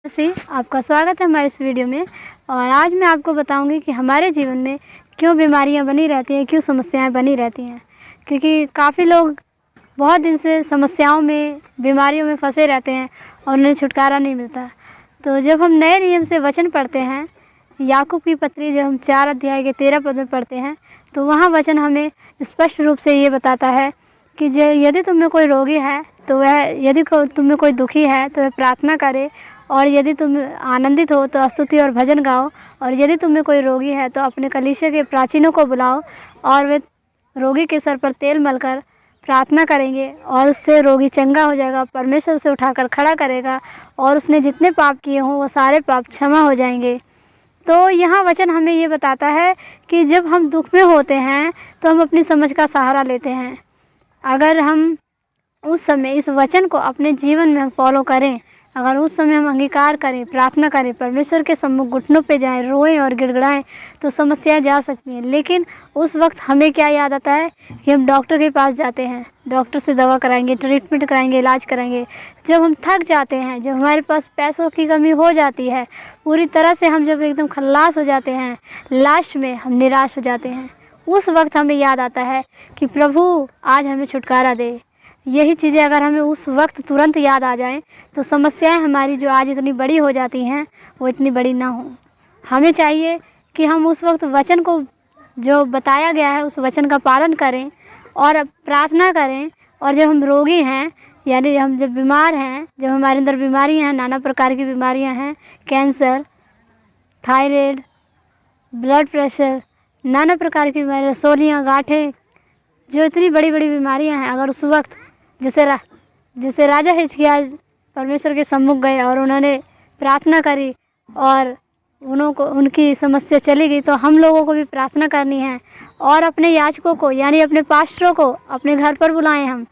से आपका स्वागत है हमारे इस वीडियो में। और आज मैं आपको बताऊंगी कि हमारे जीवन में क्यों बीमारियां बनी रहती हैं, क्यों समस्याएं बनी रहती हैं। क्योंकि काफ़ी लोग बहुत दिन से समस्याओं में, बीमारियों में फंसे रहते हैं और उन्हें छुटकारा नहीं मिलता। तो जब हम नए नियम से वचन पढ़ते हैं, याकूब की पत्री जब हम 4 अध्याय के 13 पद में पढ़ते हैं, तो वहाँ वचन हमें स्पष्ट रूप से ये बताता है कि यदि तुम में कोई रोगी है तो यदि तुम में कोई दुखी है तो वह प्रार्थना करे, और यदि तुम आनंदित हो तो स्तुति और भजन गाओ, और यदि तुम में कोई रोगी है तो अपने कलीसिया के प्राचीनों को बुलाओ और वे रोगी के सर पर तेल मलकर प्रार्थना करेंगे और उससे रोगी चंगा हो जाएगा। परमेश्वर उसे उठाकर खड़ा करेगा और उसने जितने पाप किए हों वो सारे पाप क्षमा हो जाएंगे। तो यहाँ वचन हमें ये बताता है कि जब हम दुख में होते हैं तो हम अपनी समझ का सहारा लेते हैं। अगर हम उस समय इस वचन को अपने जीवन में हम फॉलो करें, अगर उस समय हम अंगीकार करें, प्रार्थना करें, परमेश्वर के सम्मुख घुटनों पे जाएं, रोएं और गिड़गिड़ाएं, तो समस्याएं जा सकती हैं। लेकिन उस वक्त हमें क्या याद आता है कि हम डॉक्टर के पास जाते हैं, डॉक्टर से दवा कराएंगे, ट्रीटमेंट कराएंगे, इलाज कराएंगे। जब हम थक जाते हैं, जब हमारे पास पैसों की कमी हो जाती है, पूरी तरह से हम जब एकदम खल्लास हो जाते हैं, लास्ट में हम निराश हो जाते हैं, उस वक्त हमें याद आता है कि प्रभु आज हमें छुटकारा दे। यही चीज़ें अगर हमें उस वक्त तुरंत याद आ जाएं तो समस्याएं हमारी जो आज इतनी बड़ी हो जाती हैं वो इतनी बड़ी ना हो। हमें चाहिए कि हम उस वक्त वचन को, जो बताया गया है, उस वचन का पालन करें और प्रार्थना करें। और जब हम रोगी हैं, यानी हम जब बीमार हैं, जब हमारे अंदर बीमारियां हैं, नाना प्रकार की बीमारियां हैं, कैंसर, थायराइड, ब्लड प्रेशर, नाना प्रकार की बीमारियाँ, रसोलियाँ, गाँठें, जो इतनी बड़ी बड़ी बीमारियां हैं, अगर उस वक्त जैसे राजा हिजकिय्याह परमेश्वर के सम्मुख गए और उन्होंने प्रार्थना करी और उनकी समस्या चली गई, तो हम लोगों को भी प्रार्थना करनी है और अपने याजकों को, यानी अपने पास्टरों को अपने घर पर बुलाएं हम,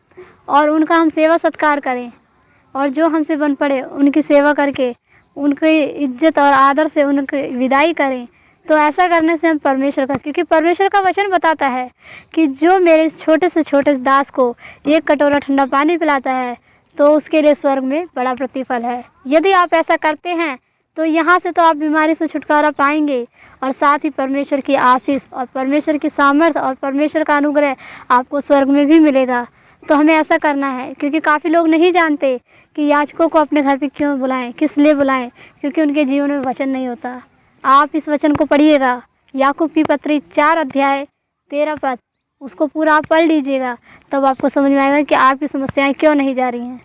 और उनका हम सेवा सत्कार करें और जो हमसे बन पड़े उनकी सेवा करके उनकी इज्जत और आदर से उनकी विदाई करें। तो ऐसा करने से हम परमेश्वर का, क्योंकि परमेश्वर का वचन बताता है कि जो मेरे छोटे से छोटे दास को 1 कटोरा ठंडा पानी पिलाता है तो उसके लिए स्वर्ग में बड़ा प्रतिफल है। यदि आप ऐसा करते हैं तो यहाँ से तो आप बीमारी से छुटकारा पाएंगे और साथ ही परमेश्वर की आशीष और परमेश्वर की सामर्थ्य और परमेश्वर का अनुग्रह आपको स्वर्ग में भी मिलेगा। तो हमें ऐसा करना है, क्योंकि काफ़ी लोग नहीं जानते कि याजकों को अपने घर पर क्यों बुलाएं, किस लिए बुलाएं, क्योंकि उनके जीवन में वचन नहीं होता। आप इस वचन को पढ़िएगा, याकूब की पत्री 4 अध्याय 13 पद, उसको पूरा आप पढ़ लीजिएगा, तब आपको समझ में आएगा कि आपकी समस्याएं क्यों नहीं जा रही हैं।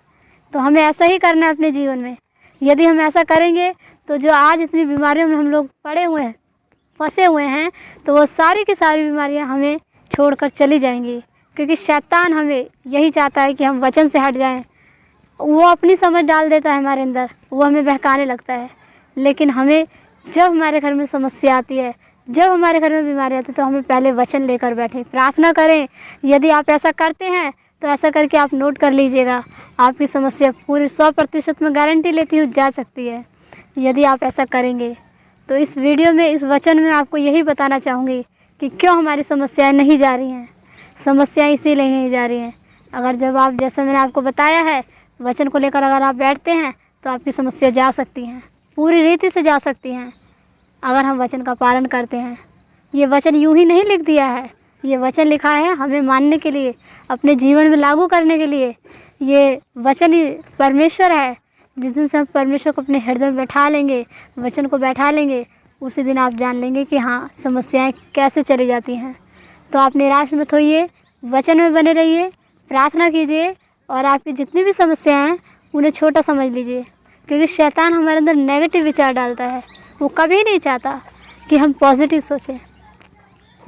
तो हमें ऐसा ही करना है अपने जीवन में। यदि हम ऐसा करेंगे तो जो आज इतनी बीमारियों में हम लोग पड़े हुए हैं, फंसे हुए हैं, तो वो सारी की सारी बीमारियां हमें छोड़कर चली जाएंगी। क्योंकि शैतान हमें यही चाहता है कि हम वचन से हट जाएँ। वो अपनी समझ डाल देता है हमारे अंदर, वो हमें बहकाने लगता है। लेकिन हमें, जब हमारे घर में समस्या आती है, जब हमारे घर में बीमारी आती है, तो हमें पहले वचन लेकर बैठें, प्रार्थना करें। यदि आप ऐसा करते हैं तो ऐसा करके आप नोट कर लीजिएगा, आपकी समस्या पूरी 100% में गारंटी लेती हूँ जा सकती है, यदि आप ऐसा करेंगे। तो इस वीडियो में, इस वचन में आपको यही बताना चाहूँगी कि क्यों हमारी समस्याएँ नहीं जा रही हैं। समस्याएँ इसीलिए नहीं जा रही हैं, अगर जब आप, जैसा मैंने आपको बताया है, वचन को लेकर अगर आप बैठते हैं तो आपकी समस्या जा सकती हैं, पूरी रीति से जा सकती हैं, अगर हम वचन का पालन करते हैं। ये वचन यूं ही नहीं लिख दिया है, ये वचन लिखा है हमें मानने के लिए, अपने जीवन में लागू करने के लिए। ये वचन ही परमेश्वर है। जिस दिन से हम परमेश्वर को अपने हृदय में बैठा लेंगे, वचन को बैठा लेंगे, उसी दिन आप जान लेंगे कि हाँ, समस्याएं कैसे चली जाती हैं। तो आप निराश मत होइए, वचन में बने रहिए, प्रार्थना कीजिए और आपकी जितनी भी समस्याएँ हैं उन्हें छोटा समझ लीजिए। क्योंकि शैतान हमारे अंदर नेगेटिव विचार डालता है, वो कभी नहीं चाहता कि हम पॉजिटिव सोचें।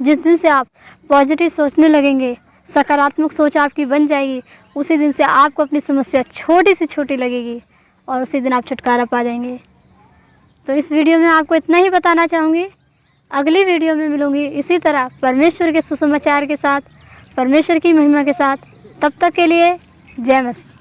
जिस दिन से आप पॉजिटिव सोचने लगेंगे, सकारात्मक सोच आपकी बन जाएगी, उसी दिन से आपको अपनी समस्या छोटी से छोटी लगेगी और उसी दिन आप छुटकारा पा जाएंगे। तो इस वीडियो में आपको इतना ही बताना चाहूँगी। अगली वीडियो में मिलूँगी इसी तरह परमेश्वर के सुसमाचार के साथ, परमेश्वर की महिमा के साथ। तब तक के लिए जय मसीह।